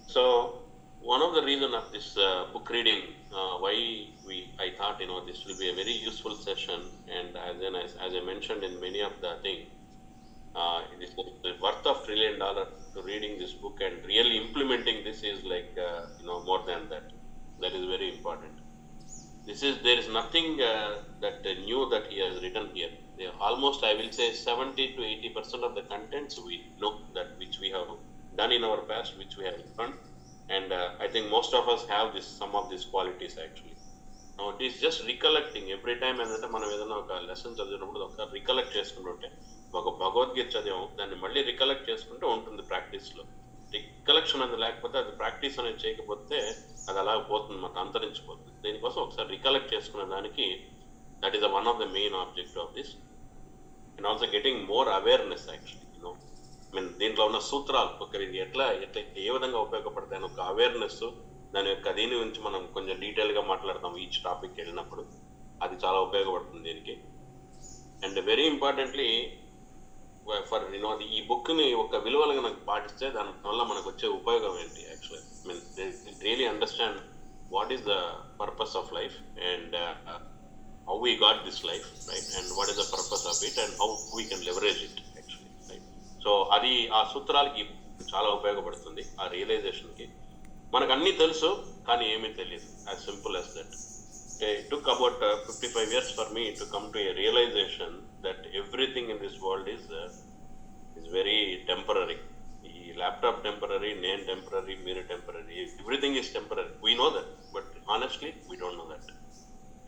So one of the reason of this book reading, why I thought this will be a very useful session, and as I mentioned in many of the thing, it is the worth of $1 trillion to reading this book and really implementing this is like more than that. That is very important. There is nothing that new that he has written here. Almost I will say 70 to 80% of the contents we know that which we have done in our past, which we have learned, and I think most of us have some of these qualities actually. Now it is just recollecting every time ఏంటంటే మనం ఏదైనా ఒక lesson చదివినప్పుడు ఒక recollect చేసుకుంటుంటే ఒక భగవద్గీత చదివాము దాన్ని మళ్ళీ రికలెక్ట్ చేసుకుంటూ ఉంటుంది ప్రాక్టీస్లో. రికలెక్షన్ అనేది లేకపోతే అది ప్రాక్టీస్ అనేది చేయకపోతే అది అలా పోతుంది, మనకు అంతరించిపోతుంది. దీనికోసం ఒకసారి రికలెక్ట్ చేసుకునే దానికి that is one of the main objective of this, and also getting more awareness actually. దీంట్లో ఉన్న సూత్రాలు ఒకరికి ఎట్లా ఏ విధంగా ఉపయోగపడతాయి అని ఒక అవేర్నెస్, దాని యొక్క దీని గురించి మనం కొంచెం డీటెయిల్గా మాట్లాడతాం ఈచ్ టాపిక్ వెళ్ళినప్పుడు. అది చాలా ఉపయోగపడుతుంది దీనికి. అండ్ వెరీ ఇంపార్టెంట్లీ ఫర్ ఈ బుక్ ని ఒక విలువలుగా నాకు పాటిస్తే దాని వల్ల మనకు వచ్చే ఉపయోగం ఏంటి actually. Really understand what is the purpose of life and how we got this life, right, and what is the purpose of it and how we can leverage it actually, right. So అది ఆ సూత్రాలకి చాలా ఉపయోగపడుతుంది, ఆ రియలైజేషన్కి. మనకు అన్నీ తెలుసు కానీ ఏమీ తెలియదు, as simple as that. It took about 55 years for me to come to a realization that everything in this world is very temporary. The laptop temporary, name temporary, mirror temporary, everything is temporary. We know that, but honestly we don't know that.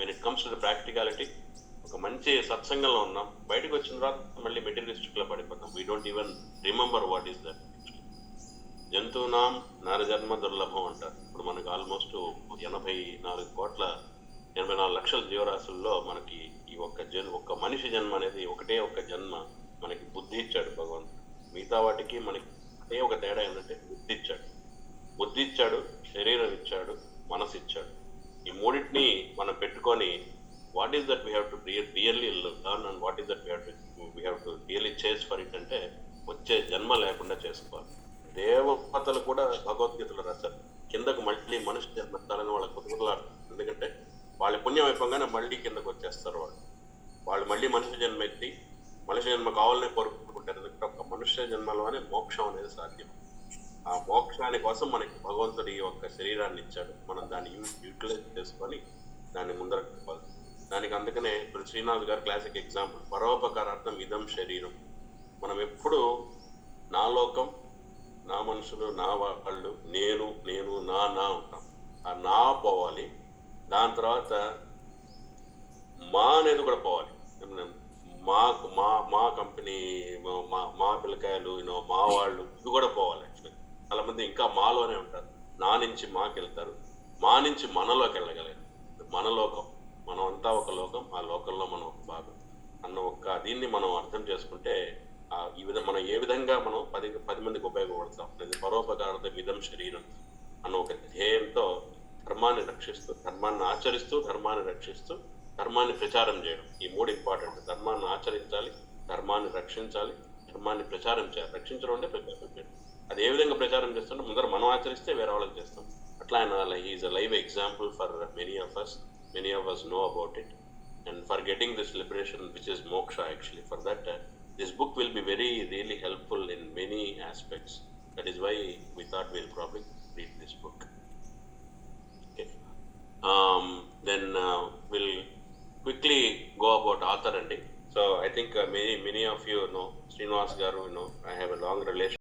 When it comes to the practicality, ఒక మంచి సత్సంగంలో ఉన్నాం, బయటకు వచ్చిన తర్వాత మళ్ళీ materialistic లో పడిపోతాం. We don't even remember what is that. జంతువునాం నరజన్మ దుర్లభం అంటారు. ఇప్పుడు మనకు ఆల్మోస్ట్ 84 లక్షల జీవరాశుల్లో మనకి ఈ ఒక్క మనిషి జన్మ అనేది ఒకటే ఒక జన్మ మనకి బుద్ధి ఇచ్చాడు భగవంతుడు. మిగతా వాటికి మనకి ఒకే ఒక తేడా ఏంటంటే బుద్ధి ఇచ్చాడు, శరీరం ఇచ్చాడు, మనసు ఇచ్చాడు. ఈ మూడింటిని మనం పెట్టుకొని what is that we have to really learn and what is that we have to really చేస్ ఫర్ ఇట్ అంటే వచ్చే జన్మ లేకుండా చేసుకోవాలి. దేవతలు కూడా భగవద్గీతలో రాశారు, కిందకు మళ్ళీ మనిషి జన్మెత్తాలని వాళ్ళ కుటుంబాలు. ఎందుకంటే వాళ్ళ పుణ్యం అయిపోగానే మళ్ళీ కిందకు వచ్చేస్తారు వాళ్ళు మళ్ళీ మనిషి జన్మ ఎత్తి మనిషి జన్మ కావాలని కోరుకుంటారు. ఎందుకంటే ఒక మనుష్య జన్మలోనే మోక్షం అనేది సాధ్యం. ఆ మోక్షాని కోసం మనకి భగవంతుడు ఈ ఒక్క శరీరాన్ని ఇచ్చాడు, మనం దాన్ని యూటిలైజ్ చేసుకొని దాన్ని ముందరవాలి. దానికి అందుకనే ఇప్పుడు శ్రీనాథ్ గారు క్లాసిక్ ఎగ్జాంపుల్, పరోపకారార్థం ఇదం శరీరం. మనం ఎప్పుడు నా లోకం, నా మనుషులు, నా వాళ్ళు, నేను నేను నా నా ఉంటాం. ఆ నా పోవాలి, దాని తర్వాత మా అనేది కూడా పోవాలి. మా కంపెనీ, మా పిల్లకాయలు, మా వాళ్ళు, ఇవి కూడా పోవాలి. యాక్చువల్లీ చాలా మంది ఇంకా మాలోనే ఉంటారు. నా నుంచి మాకి వెళ్తారు, మా నుంచి మనలోకి వెళ్ళగలరు. మన లోకం, మనం అంతా ఒక లోకం, ఆ లోకంలో మనం ఒక భాగం అన్న దీన్ని మనం అర్థం చేసుకుంటే ఈ విధంగా మనం ఏ విధంగా మనం 10 మందికి ఉపయోగపడతాం. పరోపకారార్థం ఇదం శరీరం అన్న ఒక ధ్యేయంతో ధర్మాన్ని రక్షిస్తూ, ధర్మాన్ని ఆచరిస్తూ, ధర్మాన్ని రక్షిస్తూ, ధర్మాన్ని ప్రచారం చేయడం, ఈ 3 ఇంపార్టెంట్. ధర్మాన్ని ఆచరించాలి, ధర్మాన్ని రక్షించాలి, ధర్మాన్ని ప్రచారం చేయాలి. రక్షించడం అంటే ప్రచారం చేయడం. అది ఏ విధంగా ప్రచారం చేస్తుంటే ముందర మనం ఆచరిస్తే వేరే వాళ్ళకి చేస్తాం. అట్లా ఆయన is a live example for many of us know about it and for getting this liberation which is moksha actually. For that this book will be really helpful in many aspects. That is why we thought we'll probably read this book. Okay. Then we'll quickly go about author ending. So I think many of you know Srinivas garu, I have a long relation